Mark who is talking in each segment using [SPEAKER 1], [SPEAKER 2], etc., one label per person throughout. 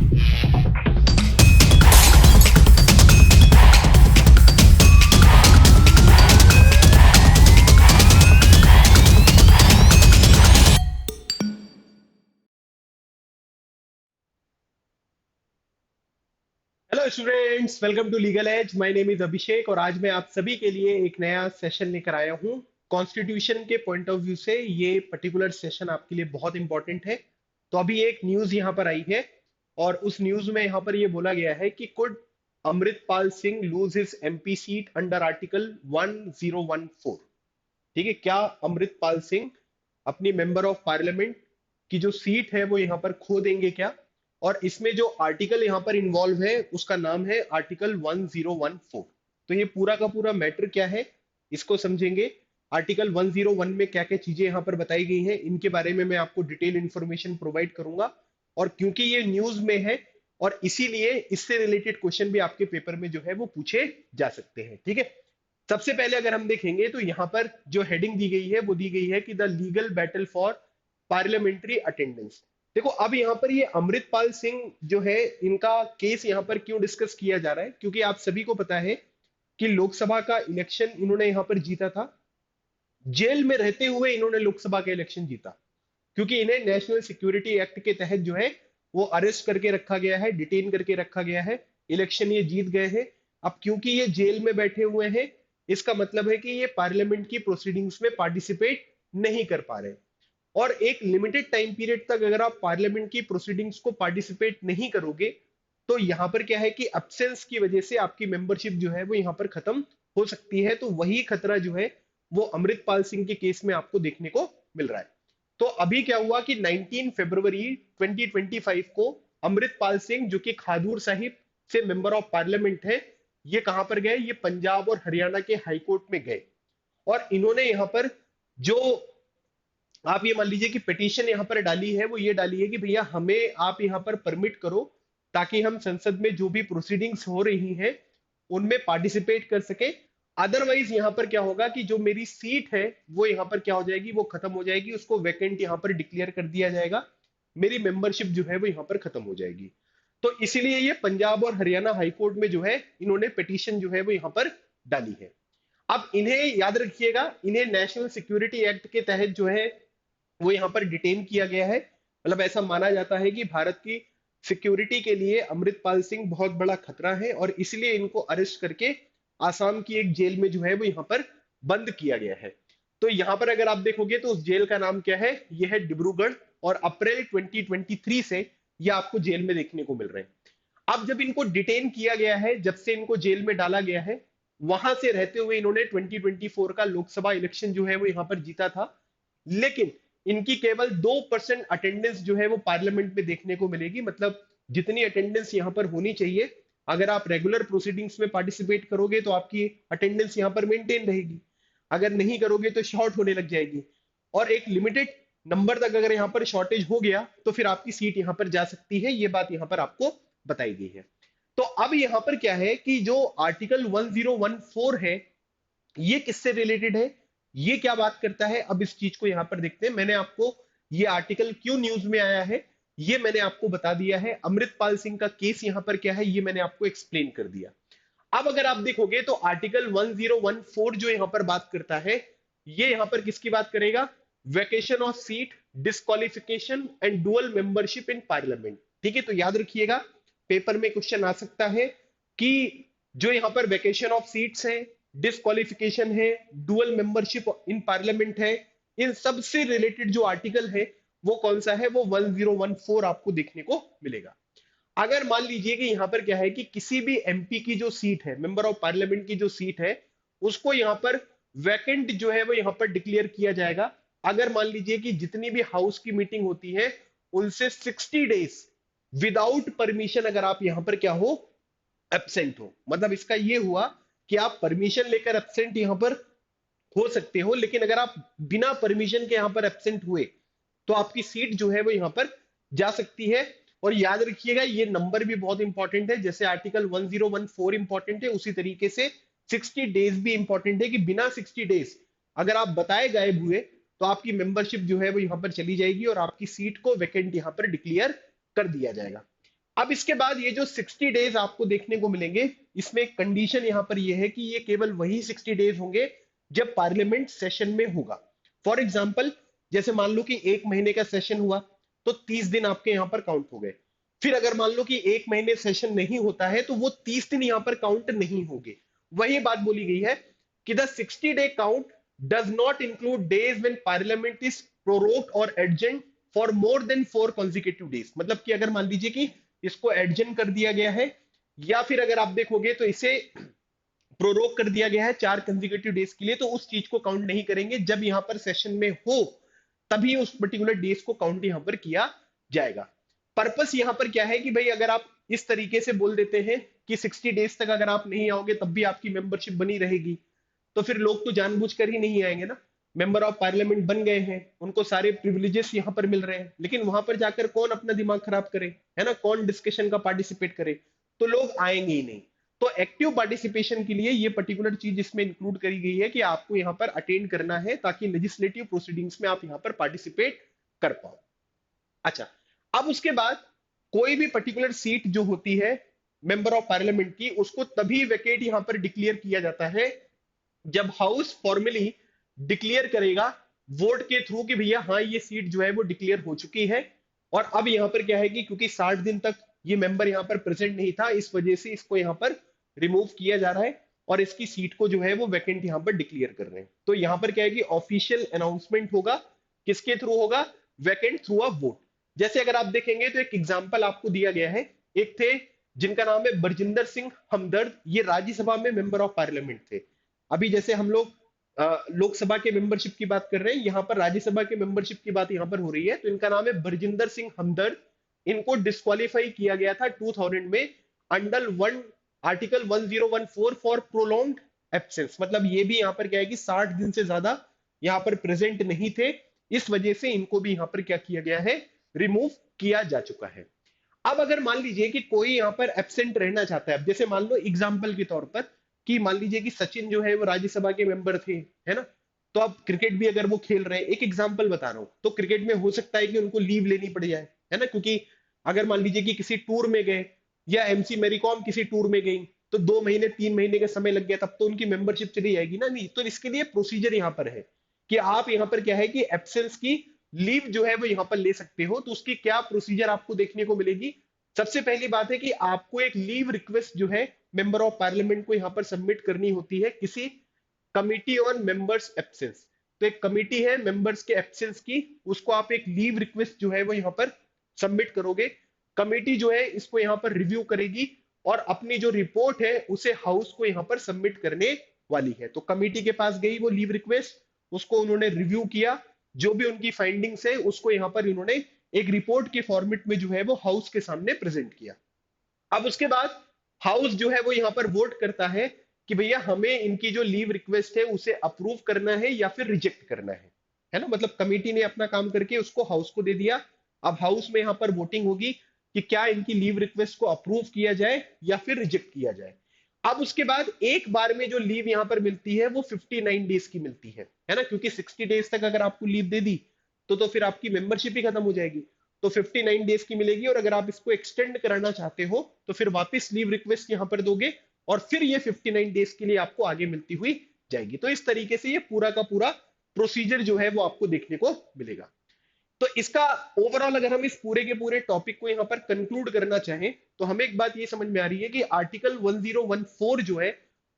[SPEAKER 1] Hello students, welcome to legal edge. My name is Abhishek और आज मैं आप सभी के लिए एक नया सेशन लेकर आया हूं। कॉन्स्टिट्यूशन के पॉइंट ऑफ व्यू से ये पर्टिकुलर सेशन आपके लिए बहुत इंपॉर्टेंट है। तो अभी एक न्यूज यहां पर आई है और उस न्यूज में यहां पर ये बोला गया है कि could Amritpal Singh lose his MP seat under article 1014। ठीक है, क्या अमृतपाल सिंह अपनी मेंबर ऑफ पार्लियामेंट की जो सीट है वो यहाँ पर खो देंगे क्या? और इसमें जो आर्टिकल यहाँ पर इन्वॉल्व है उसका नाम है आर्टिकल 1014। तो ये पूरा का पूरा मैटर क्या है इसको समझेंगे। आर्टिकल 101 में क्या क्या चीजें यहाँ पर बताई गई हैं इनके बारे में मैं आपको डिटेल इंफॉर्मेशन प्रोवाइड करूंगा। और क्योंकि ये न्यूज में है और इसीलिए इससे रिलेटेड क्वेश्चन भी आपके पेपर में जो है वो पूछे जा सकते हैं। ठीक है, सबसे पहले अगर हम देखेंगे तो यहां पर जो हेडिंग दी गई है वो दी गई है कि the legal battle for parliamentary attendance. देखो, अब यहां पर ये अमृतपाल सिंह जो है इनका केस यहां पर क्यों डिस्कस किया जा रहा है, क्योंकि आप सभी को पता है कि लोकसभा का इलेक्शन इन्होंने यहां पर जीता था। जेल में रहते हुए इन्होंने लोकसभा का इलेक्शन जीता, क्योंकि इन्हें नेशनल सिक्योरिटी एक्ट के तहत जो है वो अरेस्ट करके रखा गया है, डिटेन करके रखा गया है। इलेक्शन ये जीत गए हैं। अब क्योंकि ये जेल में बैठे हुए हैं, इसका मतलब है कि ये पार्लियामेंट की प्रोसीडिंग्स में पार्टिसिपेट नहीं कर पा रहे। और एक लिमिटेड टाइम पीरियड तक अगर आप पार्लियामेंट की प्रोसीडिंग्स को पार्टिसिपेट नहीं करोगे तो यहां पर क्या है कि अब्सेंस की वजह से आपकी मेंबरशिप जो है वो यहां पर खत्म हो सकती है। तो वही खतरा जो है वो अमृतपाल सिंह के केस में आपको देखने को मिल रहा है। तो अभी क्या हुआ कि 19 फरवरी 2025 को अमृतपाल सिंह जो कि खादूर साहिब से मेंबर ऑफ पार्लियामेंट है, ये कहां पर गए? ये पंजाब और हरियाणा के हाई कोर्ट में गए और इन्होंने यहां पर जो आप ये मान लीजिए कि पिटीशन यहां पर डाली है वो ये डाली है कि भैया हमें आप यहां पर परमिट करो ताकि हम संसद में जो भी प्रोसीडिंग्स हो रही हैं उनमें पार्टिसिपेट कर सके। अदरवाइज यहां पर क्या होगा कि जो मेरी सीट है वो यहां पर क्या हो जाएगी, वो खत्म हो जाएगी, उसको वैकेंट यहां पर डिक्लेयर कर दिया जाएगा, मेरी मेंबरशिप जो है वो यहां पर खत्म हो जाएगी। तो इसीलिए ये पंजाब और हरियाणा हाईकोर्ट में जो है इन्होंने पिटीशन जो है वो यहां पर डाली है। अब इन्हें याद रखिएगा, इन्हें नेशनल सिक्योरिटी एक्ट के तहत जो है वो यहाँ पर डिटेन किया गया है। मतलब ऐसा माना जाता है कि भारत की सिक्योरिटी के लिए अमृतपाल सिंह बहुत बड़ा खतरा है और इसलिए इनको अरेस्ट करके आसाम की एक जेल में जो है वो यहाँ पर बंद किया गया है। तो यहाँ पर अगर आप देखोगे तो उस जेल का नाम क्या है? यह है डिब्रूगढ़। और अप्रैल 2023 से ये आपको जेल में देखने को मिल रहे हैं। अब जब इनको डिटेन किया गया है, जब से इनको जेल में डाला गया है, वहां से रहते हुए इन्होंने 2024 का लोकसभा इलेक्शन जो है वो यहां पर जीता था। लेकिन इनकी केवल 2% अटेंडेंस जो है वो पार्लियामेंट में देखने को मिलेगी। मतलब जितनी अटेंडेंस यहां पर होनी चाहिए, अगर आप रेगुलर प्रोसीडिंग्स में पार्टिसिपेट करोगे तो आपकी अटेंडेंस यहां पर मेंटेन रहेगी, अगर नहीं करोगे तो शॉर्ट होने लग जाएगी। और एक लिमिटेड नंबर तक अगर यहाँ पर शॉर्टेज हो गया तो फिर आपकी सीट यहाँ पर जा सकती है। ये बात यहाँ पर आपको बताई गई है। तो अब यहाँ पर क्या है कि जो आर्टिकल 1014 है ये किससे रिलेटेड है, ये क्या बात करता है, अब इस चीज को यहां पर देखते हैं। मैंने आपको ये आर्टिकल क्यों न्यूज में आया है ये मैंने आपको बता दिया है। अमृतपाल सिंह का केस यहां पर क्या है ये मैंने आपको एक्सप्लेन कर दिया। अब अगर आप देखोगे तो आर्टिकल 1014 जो यहां पर बात करता है, ये यहां पर किसकी बात करेगा? Vacation of seat, disqualification and dual membership in parliament. ठीक है, तो याद रखिएगा पेपर में क्वेश्चन आ सकता है कि जो यहां पर वैकेशन ऑफ सीट्स है, डिस्क्वालिफिकेशन है, डुअल मेंबरशिप इन पार्लियामेंट है, इन सब से रिलेटेड जो आर्टिकल है वो कौन सा है? वो 1014 आपको देखने को मिलेगा। अगर मान लीजिए कि यहां पर क्या है कि किसी भी एमपी की जो सीट है, मेंबर ऑफ पार्लियामेंट की जो सीट है, उसको यहां पर वैकेंट जो है वो यहां पर डिक्लेयर किया जाएगा। अगर मान लीजिए कि जितनी भी हाउस की मीटिंग होती है उनसे 60 डेज विदाउट परमिशन अगर आप यहां पर क्या हो, एब्सेंट हो। मतलब इसका ये हुआ कि आप परमिशन लेकर एब्सेंट यहां पर हो सकते हो, लेकिन अगर आप बिना परमिशन के यहां पर एब्सेंट हुए तो आपकी सीट जो है वो यहां पर जा सकती है। और याद रखिएगा ये नंबर भी बहुत इंपॉर्टेंट है, जैसे आर्टिकल 1014 इंपॉर्टेंट है उसी तरीके से 60 डेज भी इंपॉर्टेंट है कि बिना 60 डेज अगर आप बताए गायब हुए तो आपकी मेंबरशिप जो है वो यहां पर चली जाएगी और आपकी सीट को वैकेंट यहां पर डिक्लेयर कर दिया जाएगा। अब इसके बाद ये जो 60 डेज आपको देखने को मिलेंगे, इसमें एक कंडीशन यहां पर ये है कि ये केवल वही 60 डेज होंगे जब पार्लियामेंट सेशन में होगा। फॉर एग्जाम्पल, जैसे मान लो कि एक महीने का सेशन हुआ तो 30 दिन आपके यहां पर काउंट हो गए। फिर अगर मान लो कि एक महीने सेशन नहीं होता है तो वो 30 दिन यहां पर काउंट नहीं होंगे। वही बात बोली गई है कि the 60-day count does not include days when parliament is prorogued or adjourned for more than 4 consecutive days. मतलब कि अगर मान लीजिए कि इसको एडजर्न कर दिया गया है, या फिर अगर आप देखोगे तो इसे प्रोरोग कर दिया गया है 4 कंसेक्यूटिव डेज के लिए, तो उस चीज को काउंट नहीं करेंगे। जब यहां पर सेशन में हो तभी उस पर्टिकुलर डेज को काउंट यहां पर किया जाएगा। पर्पस यहां पर क्या है कि भाई अगर आप इस तरीके से बोल देते हैं कि 60 डेज तक अगर आप नहीं आओगे तब भी आपकी मेंबरशिप बनी रहेगी, तो फिर लोग तो जानबूझकर ही नहीं आएंगे ना। मेंबर ऑफ पार्लियामेंट बन गए हैं, उनको सारे प्रिविलेजेस यहां पर मिल रहे हैं, लेकिन वहां पर जाकर कौन अपना दिमाग खराब करे, है ना, कौन डिस्कशन का पार्टिसिपेट करे, तो लोग आएंगे ही नहीं। तो एक्टिव पार्टिसिपेशन के लिए ये पर्टिकुलर चीज इसमें इंक्लूड करी गई है कि आपको यहाँ पर अटेंड करना है ताकि लेजिस्लेटिव प्रोसीडिंग्स में आप यहाँ पर पार्टिसिपेट कर पाओ। अच्छा, अब उसके बाद कोई भी पर्टिकुलर सीट जो होती है मेंबर ऑफ पार्लियामेंट की, उसको तभी वैकेट यहां पर डिक्लेयर किया जाता है जब हाउस फॉर्मली डिक्लेयर करेगा वोट के थ्रू कि भैया हाँ ये सीट जो है वो डिक्लेयर हो चुकी है। और अब यहां पर क्या है कि क्योंकि 60 दिन तक ये मेंबर यहां पर प्रेजेंट नहीं था, इस वजह से इसको यहां पर रिमूव किया जा रहा है और इसकी सीट को जो है वो वैकेंट यहां पर डिक्लेयर कर रहे हैं। तो यहां पर क्या है कि ऑफिशियल अनाउंसमेंट होगा, किसके थ्रू होगा, वैकेंट थ्रू अ वोट। जैसे अगर आप देखेंगे तो एक एग्जाम्पल आपको दिया गया है, एक थे जिनका नाम है बरजिंदर सिंह हमदर्द, ये राज्यसभा में मेंबर ऑफ पार्लियामेंट थे। अभी जैसे हम लोग लोकसभा के मेंबरशिप की बात कर रहे हैं, यहाँ पर राज्यसभा के मेंबरशिप की बात यहाँ पर हो रही है। तो इनका नाम है बरजिंदर सिंह हमदर्द। इनको डिस्क्वालीफाई किया गया था 2000 में under one article 1014 for prolonged absence. मतलब ये भी यहाँ पर क्या है कि 60 दिन से ज्यादा यहाँ पर प्रेजेंट नहीं थे, इस वजह से इनको भी यहाँ पर क्या किया गया है, रिमूव किया जा चुका है। अब अगर मान लीजिए कि कोई यहाँ पर एब्सेंट रहना चाहता है, अब जैसे मान लो एग्जाम्पल के तौर पर कि मान लीजिए कि सचिन जो है वो राज्यसभा के मेंबर थे, है ना, तो अब क्रिकेट भी अगर वो खेल रहे हैं, एक एग्जाम्पल बता रहा हूं, तो क्रिकेट में हो सकता है कि उनको लीव लेनी पड़ जाए, है ना, क्योंकि अगर मान लीजिए कि किसी टूर में गए या एमसी मैरी कॉम किसी टूर में गई तो 2 महीने 3 महीने का समय लग गया, तब तो उनकी मेंबरशिप चली जाएगी ना। नहीं, तो इसके लिए प्रोसीजर यहाँ पर है कि आप यहाँ पर क्या है कि एब्सेंस की लीव जो है वो यहाँ पर ले सकते हो। तो उसकी क्या प्रोसीजर आपको देखने को मिलेगी, सबसे पहली बात है कि आपको एक लीव रिक्वेस्ट जो है मेंबर ऑफ पार्लियामेंट को यहां पर सबमिट करनी होती है किसी कमिटी ऑन मेंबर्स एब्सेंस। तो एक कमिटी है मेंबर्स के एब्सेंस की, उसको आप एक लीव रिक्वेस्ट जो है वो यहां पर सबमिट करोगे। कमिटी जो है इसको यहां पर रिव्यू करेगी और अपनी जो रिपोर्ट है उसे हाउस को यहां पर सबमिट करने वाली है। तो कमिटी के पास गई वो लीव रिक्वेस्ट, उसको उन्होंने रिव्यू किया, जो भी उनकी फाइंडिंग्स है उसको यहां पर इन्होंने एक रिपोर्ट के फॉर्मेट में जो है वो हाउस के सामने प्रेजेंट किया। अब उसके बाद हाउस जो है वो यहां पर वोट करता है कि भैया हमें इनकी जो लीव रिक्वेस्ट है उसे अप्रूव करना है या फिर रिजेक्ट करना है ना। मतलब कमेटी ने अपना काम करके उसको हाउस को दे दिया। अब हाउस में यहां पर वोटिंग होगी कि क्या इनकी लीव रिक्वेस्ट को अप्रूव किया जाए या फिर रिजेक्ट किया जाए। अब उसके बाद एक बार में जो लीव यहां पर मिलती है वो 59 डेज की मिलती है ना, क्योंकि 60 डेज तक अगर आपको लीव दे दी तो फिर आपकी मेंबरशिप ही खत्म हो जाएगी। तो 59 डेज की मिलेगी और अगर आप इसको एक्सटेंड कराना चाहते हो तो फिर वापस लीव रिक्वेस्ट यहां पर दोगे और फिर ये 59 डेज के लिए आपको आगे मिलती हुई जाएगी। तो इस तरीके से ये पूरा का पूरा प्रोसीजर जो है वो आपको देखने को मिलेगा। तो इसका ओवरऑल अगर हम इस पूरे के पूरे टॉपिक को यहां पर कंक्लूड करना चाहें तो हमें एक बात ये समझ में आ रही है कि आर्टिकल 1014 जो है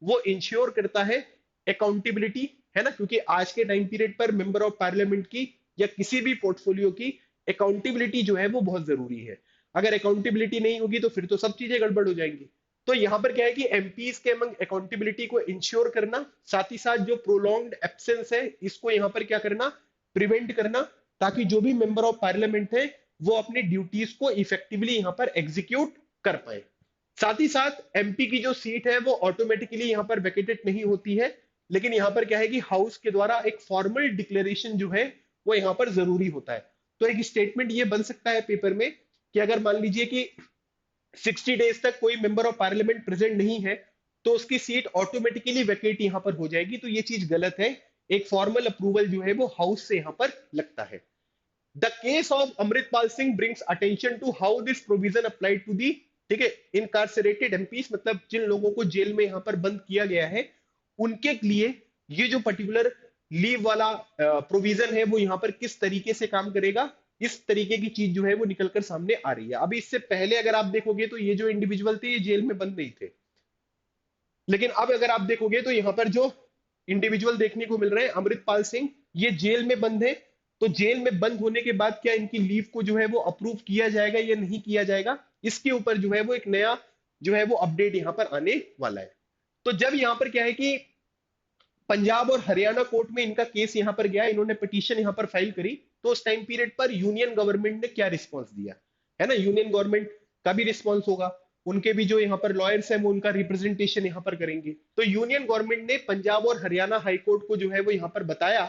[SPEAKER 1] वो इंश्योर करता है अकाउंटेबिलिटी, है ना, क्योंकि आज के टाइम पीरियड पर मेंबर ऑफ पार्लियामेंट की या किसी भी पोर्टफोलियो की अकाउंटेबिलिटी जो है वो बहुत जरूरी है। अगर अकाउंटेबिलिटी नहीं होगी तो फिर तो सब चीजें गड़बड़ हो जाएंगी। तो यहां पर क्या है कि एमपीज के अमंग अकाउंटेबिलिटी को इंश्योर करना, साथ ही साथ जो प्रोलॉन्ग्ड एब्सेंस है इसको यहां पर क्या करना, प्रिवेंट करना, ताकि जो भी मेंबर ऑफ पार्लियामेंट है वो अपनी ड्यूटीज को इफेक्टिवली यहां पर एग्जीक्यूट कर पाए। साथ ही साथ एमपी की जो सीट है वो ऑटोमेटिकली यहां पर वैकेटेड नहीं होती है, लेकिन यहां पर क्या है कि हाउस के द्वारा एक फॉर्मल डिक्लेरेशन जो है वो यहां पर जरूरी होता है। तो एक स्टेटमेंट ये बन सकता है पेपर में कि अगर मान लीजिए कि 60 डेज तक कोई मेंबर ऑफ पार्लियामेंट प्रेजेंट नहीं है तो उसकी सीट ऑटोमेटिकली वैकेट यहां पर हो जाएगी। तो ये चीज गलत है, एक फॉर्मल अप्रूवल जो है वो हाउस से यहां पर लगता है। The case of Amritpal Singh brings attention to how this provision applied to the, ठीक है, इनकार्सरेटेड एमपीस, मतलब जिन लोगों को जेल में यहां पर बंद किया गया है उनके लिए ये जो पर्टिकुलर लीव वाला प्रोविजन है वो यहाँ पर किस तरीके से काम करेगा, इस तरीके की चीज जो है वो निकलकर सामने आ रही है। अभी इससे पहले अगर आप देखोगे तो ये जो इंडिविजुअल थे ये जेल में बंद नहीं थे, लेकिन अब अगर आप देखोगे तो यहाँ पर जो इंडिविजुअल देखने को मिल रहे हैं अमृतपाल सिंह, ये जेल में बंद है। तो जेल में बंद होने के बाद क्या इनकी लीव को जो है वो अप्रूव किया जाएगा या नहीं किया जाएगा, इसके ऊपर जो है वो एक नया जो है वो अपडेट यहाँ पर आने वाला है। तो जब यहाँ पर क्या है कि पंजाब और हरियाणा कोर्ट में इनका केस यहाँ पर गया, इन्होंने पिटीशन यहाँ पर फाइल करी, तो उस टाइम पीरियड पर यूनियन गवर्नमेंट ने क्या रिस्पॉन्स दिया, है ना, यूनियन गवर्नमेंट का भी रिस्पॉन्स होगा, उनके भी जो यहाँ पर लॉयर्स हैं वो उनका रिप्रेजेंटेशन यहाँ पर करेंगे। तो यूनियन गवर्नमेंट ने पंजाब और हरियाणा हाईकोर्ट को जो है वो यहाँ पर बताया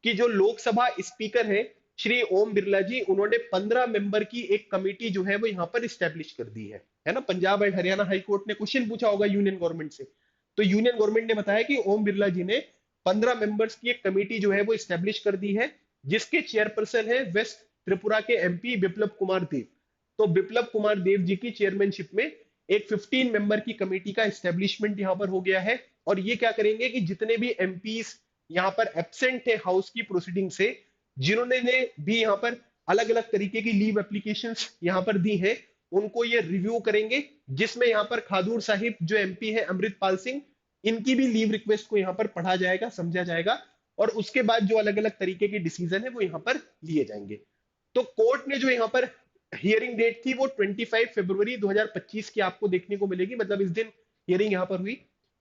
[SPEAKER 1] कि जो लोकसभा स्पीकर है श्री ओम बिरला जी, उन्होंने 15 मेंबर की एक कमेटी जो है वो यहाँ पर स्टैब्लिश कर दी है ना। पंजाब एंड हरियाणा हाईकोर्ट ने क्वेश्चन पूछा होगा यूनियन गवर्नमेंट से, तो यूनियन गवर्नमेंट ने बताया कि ओम बिरला जी ने 15 मेंबर्स की एक कमेटी जो है वो स्टैब्लिश कर दी है, जिसके चेयरपर्सन है वेस्ट त्रिपुरा के एमपी बिप्लब कुमार देव। तो बिप्लब कुमार देव जी की चेयरमैनशिप में एक 15 मेंबर की कमेटी का एस्टेब्लिशमेंट यहां पर हो गया है। और ये क्या करेंगे कि जितने भी एमपीस यहां पर एब्सेंट थे हाउस की प्रोसीडिंग से, जिन्होंने ने भी यहां पर अलग अलग तरीके की लीव एप्लीकेशंस यहां पर दी है, उनको ये रिव्यू करेंगे, जिसमें यहां पर खादूर साहिब जो एमपी है अमृतपाल सिंह, इनकी भी लीव रिक्वेस्ट को यहां पर पढ़ा जाएगा, समझा जाएगा, और उसके बाद जो अलग अलग तरीके के डिसीजन है वो यहां पर लिए जाएंगे। तो कोर्ट ने जो यहां पर हियरिंग डेट थी वो 25 फरवरी 2025 की आपको देखने को मिलेगी, मतलब इस दिन हियरिंग यहां पर हुई।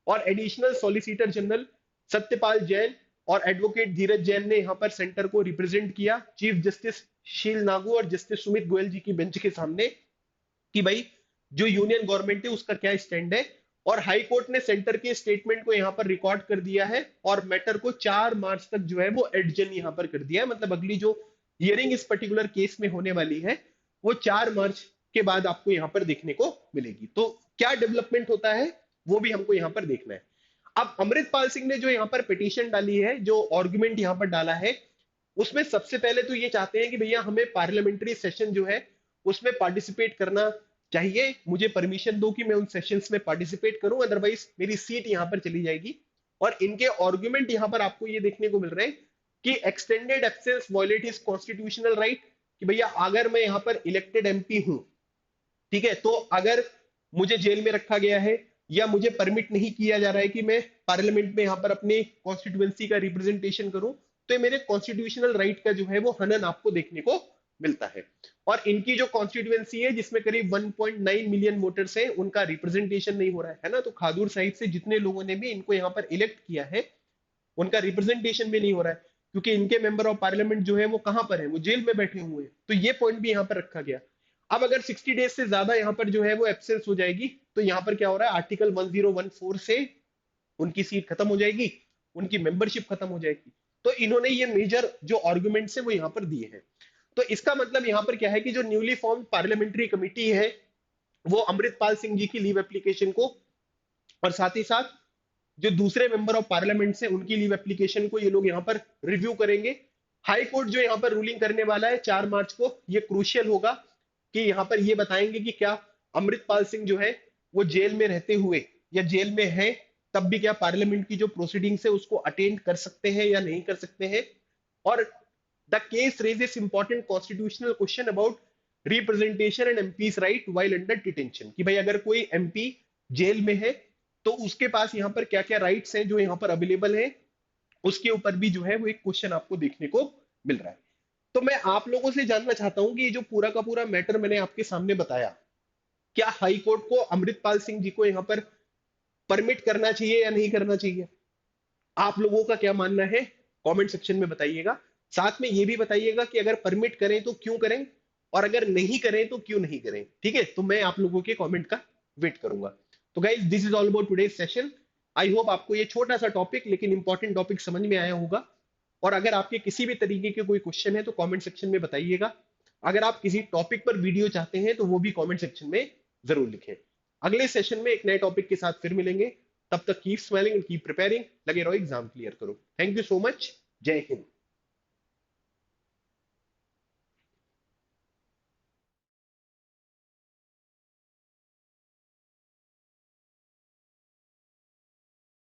[SPEAKER 1] और additional solicitor general Satyapal Jain और एडवोकेट धीरज जैन ने यहां पर सेंटर को रिप्रेजेंट किया चीफ जस्टिस शील नागू और जस्टिस सुमित गोयल जी की बेंच के सामने, कि भाई जो यूनियन गवर्नमेंट है उसका क्या स्टैंड है। और हाई कोर्ट ने सेंटर के स्टेटमेंट को यहां पर रिकॉर्ड कर दिया है और मैटर को 4 मार्च तक जो है वो एडजन यहां पर कर दिया है, मतलब अगली जो हियरिंग इस पर्टिकुलर केस में होने वाली है वो 4 मार्च के बाद आपको यहां पर देखने को मिलेगी। तो क्या डेवलपमेंट होता है वो भी हमको यहां पर देखना है। अब अमृतपाल सिंह ने जो यहां पर पिटीशन डाली है, जो आर्गुमेंट यहां पर डाला है, उसमें सबसे पहले तो ये चाहते हैं कि भैया हमें पार्लियामेंट्री सेशन जो है उसमें पार्टिसिपेट करना चाहिए, मुझे परमिशन दो कि मैं उन सेशंस में पार्टिसिपेट करूं, अदरवाइज मेरी सीट यहां पर चली जाएगी। और इनके आर्गुमेंट यहां पर आपको ये देखने को मिल रहे हैं कि extended absence violate his constitutional right, कि भैया अगर मैं यहां पर इलेक्टेड एमपी हूं, ठीक है, तो अगर मुझे जेल में रखा गया है या मुझे परमिट नहीं किया जा रहा है कि मैं पार्लियामेंट में यहां पर अपने कॉन्स्टिट्यूएंसी का रिप्रेजेंटेशन करूं, तो ये मेरे कॉन्स्टिट्यूशनल राइट का जो है वो हनन आपको देखने को मिलता है। और इनकी जो कॉन्स्टिट्यूएंसी है जिसमें करीब 1.9 मिलियन वोटर्स हैं, उनका रिप्रेजेंटेशन नहीं हो रहा है ना। तो खादूर साहिब से जितने लोगों ने भी इनको यहाँ पर इलेक्ट किया है उनका रिप्रेजेंटेशन भी नहीं हो रहा है, क्योंकि इनके मेंबर ऑफ पार्लियामेंट जो है वो कहां पर है, वो जेल में बैठे हुए हैं। तो ये पॉइंट भी यहाँ पर रखा गया। अब अगर 60 डेज से ज्यादा यहाँ पर जो है वो एब्सेंस हो जाएगी, तो यहाँ पर क्या हो रहा है, आर्टिकल 1014 से उनकी सीट खत्म हो जाएगी, उनकी मेंबरशिप खत्म हो जाएगी। तो इन्होंने ये मेजर जो आर्गुमेंट्स है वो यहाँ पर दिए हैं। तो इसका मतलब यहाँ पर क्या है कि जो न्यूली फॉर्म पार्लियामेंट्री कमिटी है वो अमृतपाल सिंह जी की लीव एप्लीकेशन को, और साथ ही साथ जो दूसरे मेंबर ऑफ पार्लियामेंट से उनकी लीव एप्लीकेशन को ये लोग यहाँ पर रिव्यू करेंगे। हाई कोर्ट जो यहाँ पर रूलिंग करने वाला है 4 मार्च को, ये क्रूशियल होगा कि यहाँ पर ये बताएंगे कि क्या अमृतपाल सिंह जो है वो जेल में रहते हुए या जेल में है तब भी क्या पार्लियामेंट की जो प्रोसीडिंग्स है उसको अटेंड कर सकते हैं या नहीं कर सकते हैं। और the case raises important constitutional question about representation and MPs right while under detention, कि भाई अगर कोई एमपी जेल में है तो उसके पास यहाँ पर क्या क्या राइट्स हैं जो यहाँ पर अवेलेबल हैं, उसके ऊपर भी जो है वो एक क्वेश्चन आपको देखने को मिल रहा है। तो मैं आप लोगों से जानना चाहता हूं कि ये जो पूरा का पूरा मैटर मैंने आपके सामने बताया, क्या हाई कोर्ट को अमृतपाल सिंह जी को यहाँ पर परमिट करना चाहिए या नहीं करना चाहिए, आप लोगों का क्या मानना है कमेंट सेक्शन में बताइएगा। साथ में ये भी बताइएगा कि अगर परमिट करें तो क्यों करें, और अगर नहीं करें तो क्यों नहीं करें, ठीक है। तो मैं आप लोगों के कमेंट का वेट करूंगा। तो guys this is all about today's session. I hope आपको ये छोटा सा टॉपिक लेकिन इंपॉर्टेंट टॉपिक समझ में आया होगा। और अगर आपके किसी भी तरीके के कोई क्वेश्चन है तो कमेंट सेक्शन में बताइएगा। अगर आप किसी टॉपिक पर वीडियो चाहते हैं तो वो भी कमेंट सेक्शन में जरूर लिखें। अगले सेशन में एक नए टॉपिक के साथ फिर मिलेंगे। तब तक keep smiling and keep preparing, लगे रहो एग्जाम क्लियर करो। थैंक यू सो मच, जय हिंद।